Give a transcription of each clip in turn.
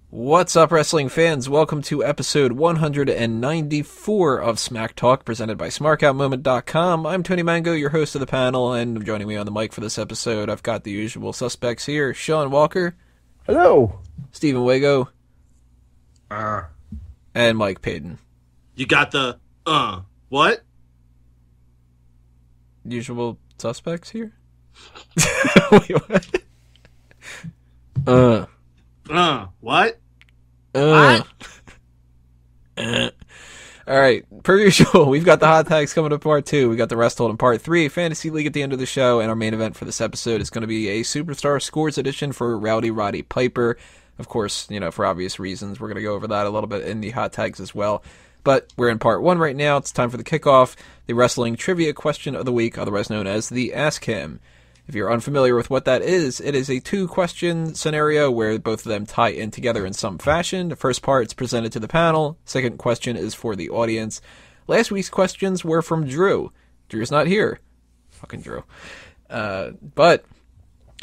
What's up, wrestling fans? Welcome to episode 194 of Smack Talk, presented by SmarkoutMoment.com. I'm Tony Mango, your host of the panel, and joining me on the mic for this episode, I've got the usual suspects here. Sean Walker. Hello. Stephen Wago. And Mike Payton. You got the, what? Usual suspects here? Wait, what? What? What? Alright, per usual, we've got the hot tags coming to part 2. We got the rest hold in part 3, Fantasy League at the end of the show, and our main event for this episode is going to be a Superstar Scores edition for Rowdy Roddy Piper. Of course, you know, for obvious reasons, we're going to go over that a little bit in the hot tags as well. But we're in part 1 right now. It's time for the kickoff, the wrestling trivia question of the week, otherwise known as the Ask Him. If you're unfamiliar with what that is, it is a 2-question scenario where both of them tie in together in some fashion. The first part is presented to the panel. Second question is for the audience. Last week's questions were from Drew. Drew's not here. Fucking Drew. But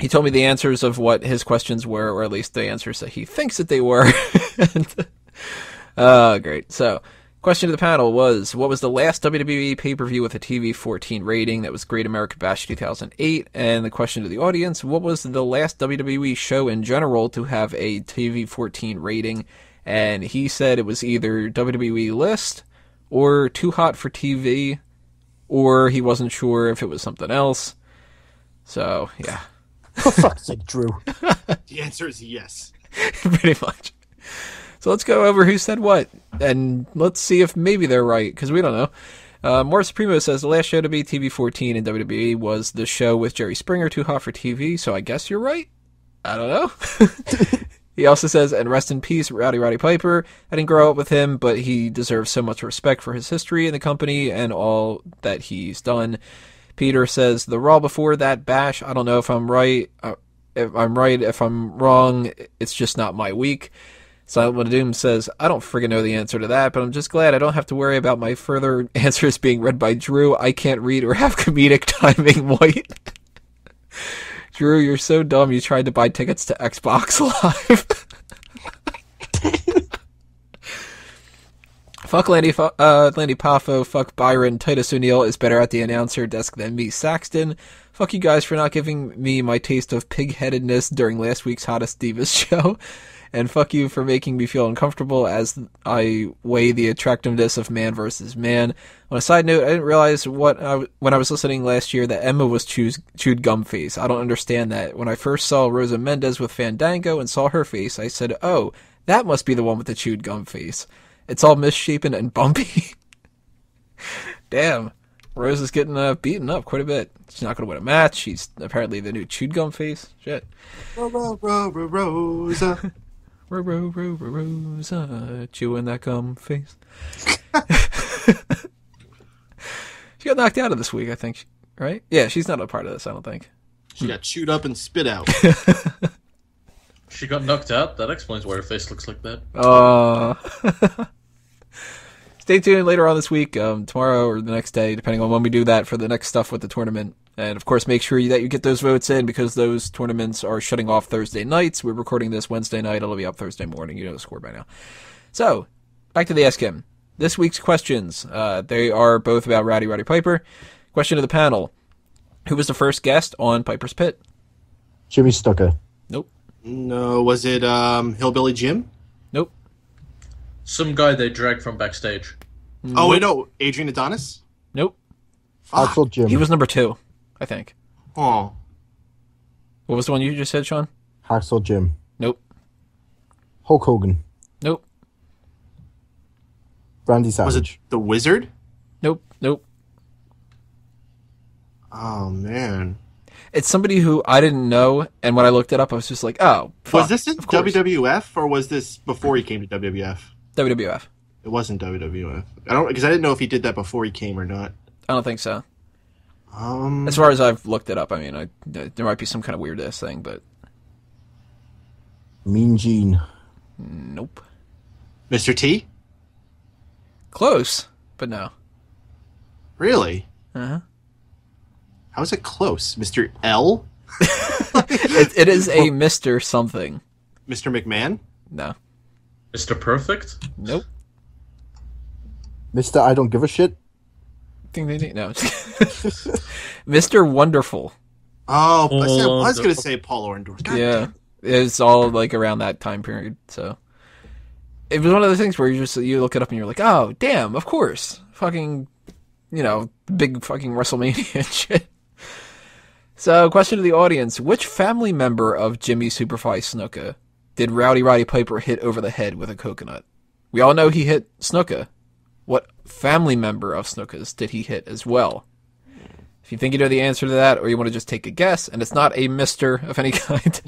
he told me the answers of what his questions were, or at least the answers that he thinks that they were. Great. So, question to the panel was, what was the last WWE pay-per-view with a TV-14 rating? That was Great American Bash 2008. And the question to the audience, what was the last WWE show in general to have a TV-14 rating? And he said it was either WWE List, or Too Hot for TV, or he wasn't sure if it was something else. So, yeah. For fuck's sake, Drew. The answer is yes. Pretty much. So let's go over who said what, and let's see if maybe they're right, because we don't know. Morris Primo says the last show to be TV-14 in WWE was the show with Jerry Springer, Too Hot for TV, so I guess you're right? I don't know. He also says, and rest in peace, Rowdy Roddy Piper. I didn't grow up with him, but he deserves so much respect for his history in the company and all that he's done. Peter says, the Raw before that Bash, I don't know if I'm right. If I'm wrong, it's just not my week. Silent Doom says, I don't friggin' know the answer to that, but I'm just glad I don't have to worry about my further answers being read by Drew. I can't read or have comedic timing, White. Drew, you're so dumb you tried to buy tickets to Xbox Live. Fuck Landy Poffo, fuck Byron, Titus O'Neil is better at the announcer desk than me, Saxton. Fuck you guys for not giving me my taste of pig-headedness during last week's Hottest Divas show. And fuck you for making me feel uncomfortable as I weigh the attractiveness of man versus man. On a side note, I didn't realize when I was listening last year that Emma was chewed gum face. I don't understand that. When I first saw Rosa Mendez with Fandango and saw her face, I said, oh, that must be the one with the chewed gum face. It's all misshapen and bumpy. Damn. Rose is getting beaten up quite a bit. She's not going to win a match. She's apparently the new chewed gum face. Shit. Rosa. Rosa, chewing that gum face. She got knocked out of this week, I think. Right? Yeah, she's not a part of this, I don't think. She got chewed up and spit out. She got knocked out? That explains why her face looks like that. Stay tuned later on this week, tomorrow or the next day, depending on when we do that for the next stuff with the tournament. And, of course, make sure that you get those votes in because those tournaments are shutting off Thursday nights. We're recording this Wednesday night. It'll be up Thursday morning. You know the score by now. So, back to the Ask Him. This week's questions, they are both about Rowdy Roddy Piper. Question to the panel. Who was the first guest on Piper's Pit? Jimmy Snuka. Nope. No, was it Hillbilly Jim? Nope. Some guy they dragged from backstage. Nope. Oh, wait, no. Adrian Adonis? Nope. Axel Jim. He was number 2, I think. Oh. What was the one you just said, Sean? Hacksaw Jim. Nope. Hulk Hogan. Nope. Randy Savage. Was it The Wizard? Nope. Oh, man. It's somebody who I didn't know, and when I looked it up, I was just like, oh, fuck, Was this in WWF, or was this before he came to WWF? WWF. It wasn't WWF. Because I didn't know if he did that before he came or not. I don't think so. As far as I've looked it up, I mean, there might be some kind of weird-ass thing, but... Mean Gene. Nope. Mr. T? Close, but no. Really? Uh-huh. How is it close? Mr. L? It is a Mr. something. Mr. McMahon? No. Mr. Perfect? Nope. Mr. I don't give a shit. Ding, ding, ding. No. Mr. Wonderful. Oh, I was going to say Paul Orndorff. God Yeah. damn. It's all like around that time period. So it was one of those things where you look it up and you're like, oh, damn, of course. Fucking, big fucking WrestleMania and shit. So, question to the audience. Which family member of Jimmy Superfly Snuka did Rowdy Roddy Piper hit over the head with a coconut? We all know he hit Snuka. What family member of Snuka's did he hit as well? If you think you know the answer to that, or you want to just take a guess, and it's not a Mister of any kind,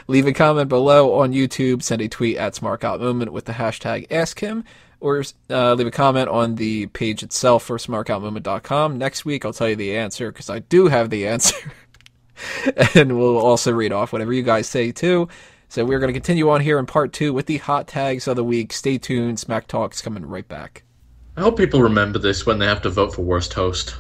leave a comment below on YouTube, send a tweet at SmarkOutMoment with the hashtag AskHim, or leave a comment on the page itself for SmarkOutMoment.com. Next week, I'll tell you the answer, because I do have the answer. And we'll also read off whatever you guys say, too. So we're going to continue on here in part 2 with the hot tags of the week. Stay tuned. Smack Talk's coming right back. I hope people remember this when they have to vote for worst host.